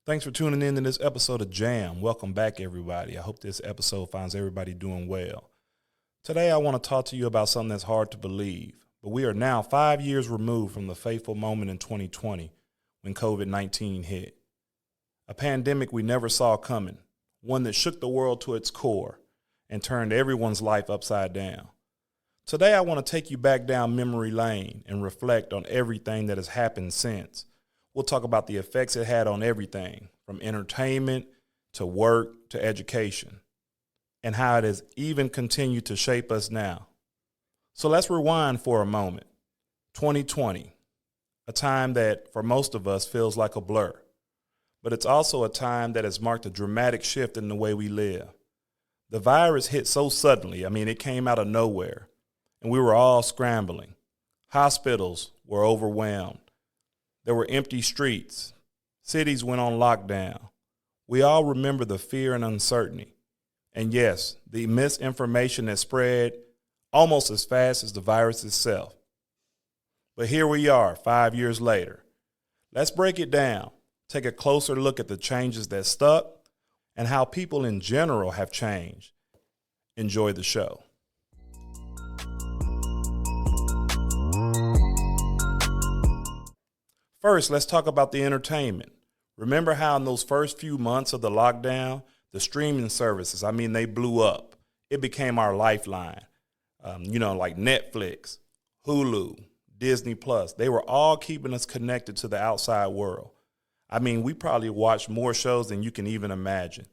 Thanks for tuning in to this episode of Jam. Welcome back, everybody. I hope this episode finds everybody doing well. Today, I want to talk to you about something that's hard to believe, but we are now 5 years removed from the fateful moment in 2020 when COVID-19 hit. A pandemic we never saw coming, one that shook the world to its core and turned everyone's life upside down. Today, I want to take you back down memory lane and reflect on everything that has happened since. We'll talk about the effects it had on everything, from entertainment to work to education, and how it has even continued to shape us now. So let's rewind for a moment. 2020, a time that for most of us feels like a blur, but it's also a time that has marked a dramatic shift in the way we live. The virus hit so suddenly, it came out of nowhere, and we were all scrambling. Hospitals were overwhelmed. There were empty streets. Cities went on lockdown. We all remember the fear and uncertainty. And yes, the misinformation that spread almost as fast as the virus itself. But here we are 5 years later. Let's break it down, take a closer look at the changes that stuck and how people in general have changed. Enjoy the show. First, let's talk about the entertainment. Remember how in those first few months of the lockdown, the streaming services, they blew up. It became our lifeline. Like Netflix, Hulu, Disney Plus. They were all keeping us connected to the outside world. We probably watched more shows than you can even imagine.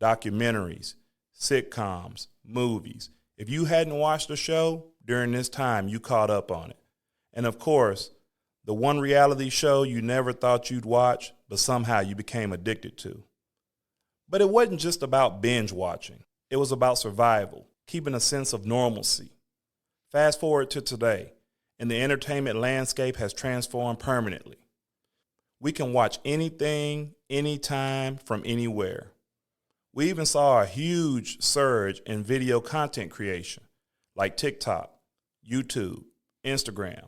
Documentaries, sitcoms, movies. If you hadn't watched a show during this time, you caught up on it. And of course, the one reality show you never thought you'd watch, but somehow you became addicted to. But it wasn't just about binge watching. It was about survival, keeping a sense of normalcy. Fast forward to today, and the entertainment landscape has transformed permanently. We can watch anything, anytime, from anywhere. We even saw a huge surge in video content creation, like TikTok, YouTube, Instagram.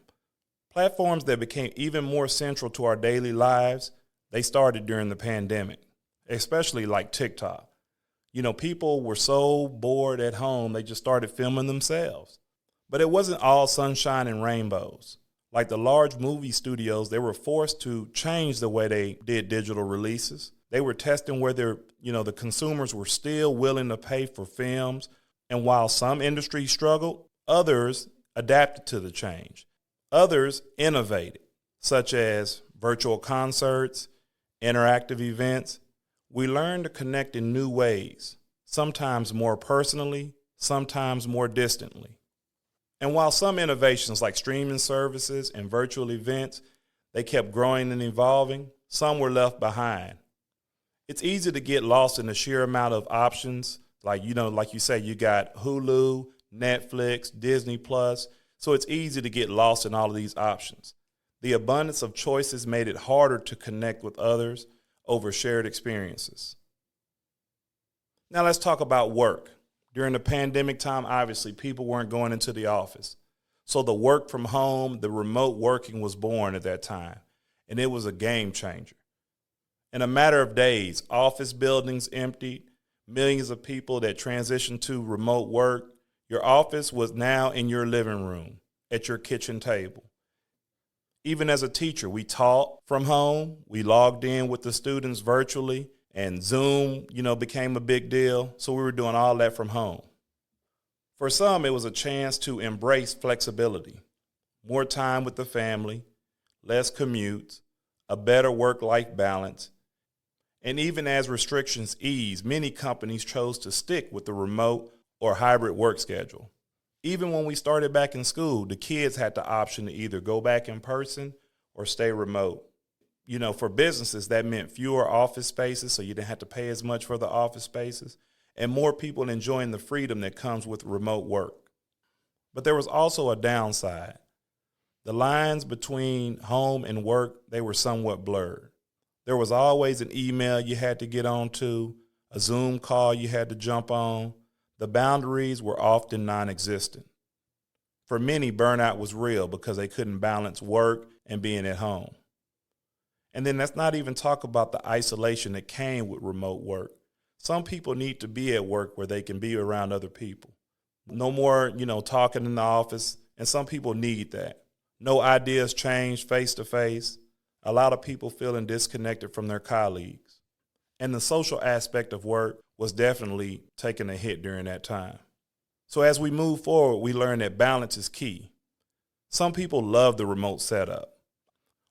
Platforms that became even more central to our daily lives, they started during the pandemic, especially like TikTok. People were so bored at home, they just started filming themselves. But it wasn't all sunshine and rainbows. Like the large movie studios, they were forced to change the way they did digital releases. They were testing whether, the consumers were still willing to pay for films. And while some industries struggled, others adapted to the change. Others innovated, such as virtual concerts, interactive events. We learned to connect in new ways, sometimes more personally, sometimes more distantly. And while some innovations like streaming services and virtual events, they kept growing and evolving, some were left behind. It's easy to get lost in the sheer amount of options. Like you say, you got Hulu, Netflix, Disney Plus. So it's easy to get lost in all of these options. The abundance of choices made it harder to connect with others over shared experiences. Now let's talk about work. During the pandemic time, obviously, people weren't going into the office. So the work from home, the remote working was born at that time, and it was a game changer. In a matter of days, office buildings emptied, millions of people that transitioned to remote work. Your office was now in your living room, at your kitchen table. Even as a teacher, we taught from home. We logged in with the students virtually, and Zoom, became a big deal. So we were doing all that from home. For some, it was a chance to embrace flexibility, more time with the family, less commutes, a better work-life balance. And even as restrictions eased, many companies chose to stick with the remote or hybrid work schedule. Even when we started back in school, the kids had the option to either go back in person or stay remote. For businesses, that meant fewer office spaces, so you didn't have to pay as much for the office spaces, and more people enjoying the freedom that comes with remote work. But there was also a downside. The lines between home and work, they were somewhat blurred. There was always an email you had to get onto, a Zoom call you had to jump on. The boundaries were often non-existent. For many, burnout was real because they couldn't balance work and being at home. And then let's not even talk about the isolation that came with remote work. Some people need to be at work where they can be around other people. No more, talking in the office, and some people need that. No ideas change face to face. A lot of people feeling disconnected from their colleagues. And the social aspect of work was definitely taking a hit during that time. So as we move forward, we learn that balance is key. Some people love the remote setup.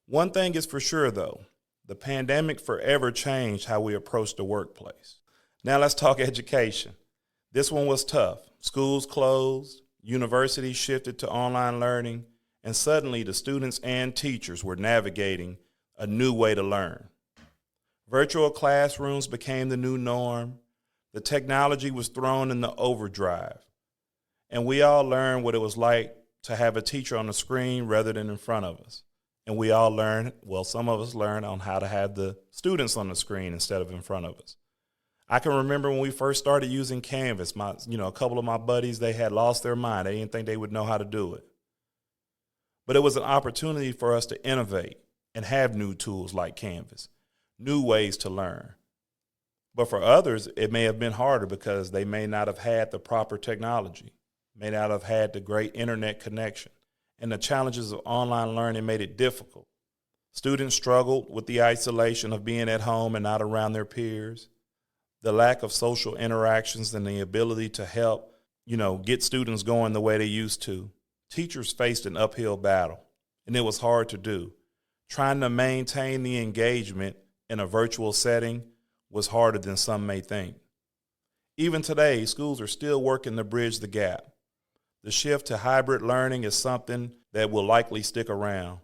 One thing is for sure, though, the pandemic forever changed how we approach the workplace. Now let's talk education. This one was tough. Schools closed, universities shifted to online learning, and suddenly the students and teachers were navigating a new way to learn. Virtual classrooms became the new norm. The technology was thrown in the overdrive. And we all learned what it was like to have a teacher on the screen rather than in front of us. And we all learned, some of us learned on how to have the students on the screen instead of in front of us. I can remember when we first started using Canvas, a couple of my buddies, they had lost their mind. They didn't think they would know how to do it. But it was an opportunity for us to innovate and have new tools like Canvas, new ways to learn. But for others, it may have been harder because they may not have had the proper technology, may not have had the great internet connection. And the challenges of online learning made it difficult. Students struggled with the isolation of being at home and not around their peers, the lack of social interactions and the ability to help, get students going the way they used to. Teachers faced an uphill battle, and it was hard to do. Trying to maintain the engagement in a virtual setting was harder than some may think. Even today, schools are still working to bridge the gap. The shift to hybrid learning is something that will likely stick around.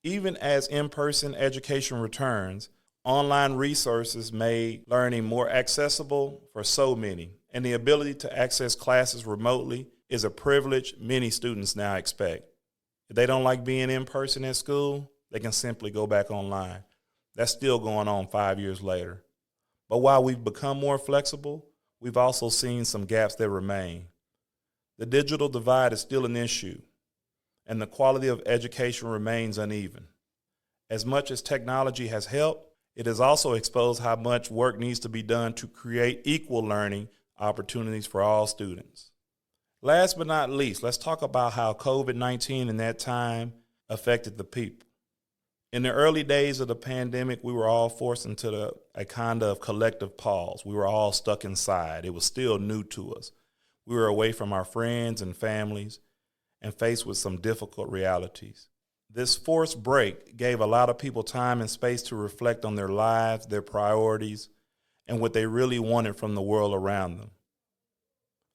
Even as in-person education returns, online resources made learning more accessible for so many, and the ability to access classes remotely is a privilege many students now expect. If they don't like being in person at school, they can simply go back online. That's still going on 5 years later. But while we've become more flexible, we've also seen some gaps that remain. The digital divide is still an issue, and the quality of education remains uneven. As much as technology has helped, it has also exposed how much work needs to be done to create equal learning opportunities for all students. Last but not least, let's talk about how COVID-19 in that time affected the people. In the early days of the pandemic, we were all forced into a kind of collective pause. We were all stuck inside. It was still new to us. We were away from our friends and families and faced with some difficult realities. This forced break gave a lot of people time and space to reflect on their lives, their priorities, and what they really wanted from the world around them.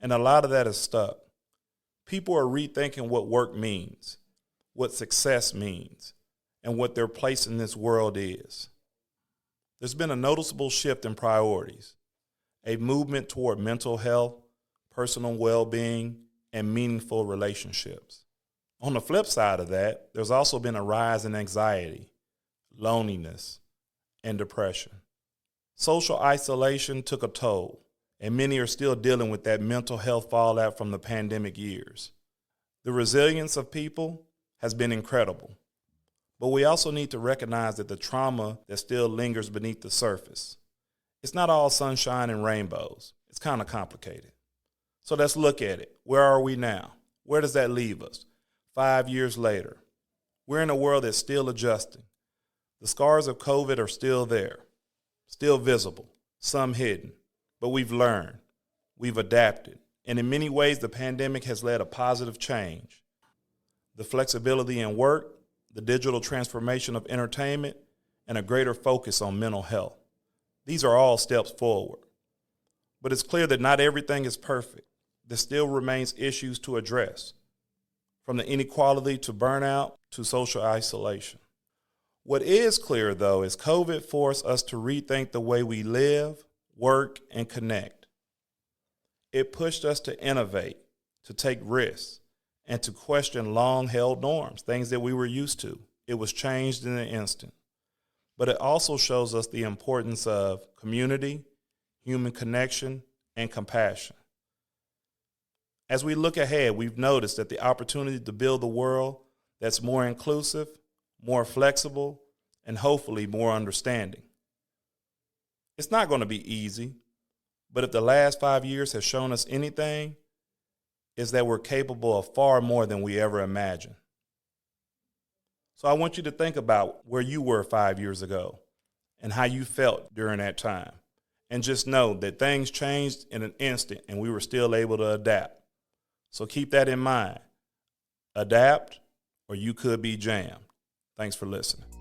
And a lot of that is stuck. People are rethinking what work means, what success means, and what their place in this world is. There's been a noticeable shift in priorities, a movement toward mental health, personal well-being, and meaningful relationships. On the flip side of that, there's also been a rise in anxiety, loneliness, and depression. Social isolation took a toll, and many are still dealing with that mental health fallout from the pandemic years. The resilience of people has been incredible, but we also need to recognize that the trauma that still lingers beneath the surface. It's not all sunshine and rainbows. It's kind of complicated. So let's look at it. Where are we now? Where does that leave us? 5 years later, we're in a world that's still adjusting. The scars of COVID are still there, still visible, some hidden, but we've learned, we've adapted, and in many ways the pandemic has led a positive change. The flexibility in work, the digital transformation of entertainment, and a greater focus on mental health. These are all steps forward. But it's clear that not everything is perfect. There still remains issues to address, from the inequality to burnout to social isolation. What is clear, though, is COVID forced us to rethink the way we live, work, and connect. It pushed us to innovate, to take risks, and to question long-held norms, things that we were used to. It was changed in an instant. But it also shows us the importance of community, human connection, and compassion. As we look ahead, we've noticed that the opportunity to build a world that's more inclusive, more flexible, and hopefully more understanding. It's not going to be easy, but if the last 5 years has shown us anything, is that we're capable of far more than we ever imagined. So I want you to think about where you were 5 years ago and how you felt during that time. And just know that things changed in an instant and we were still able to adapt. So keep that in mind. Adapt or you could be jammed. Thanks for listening.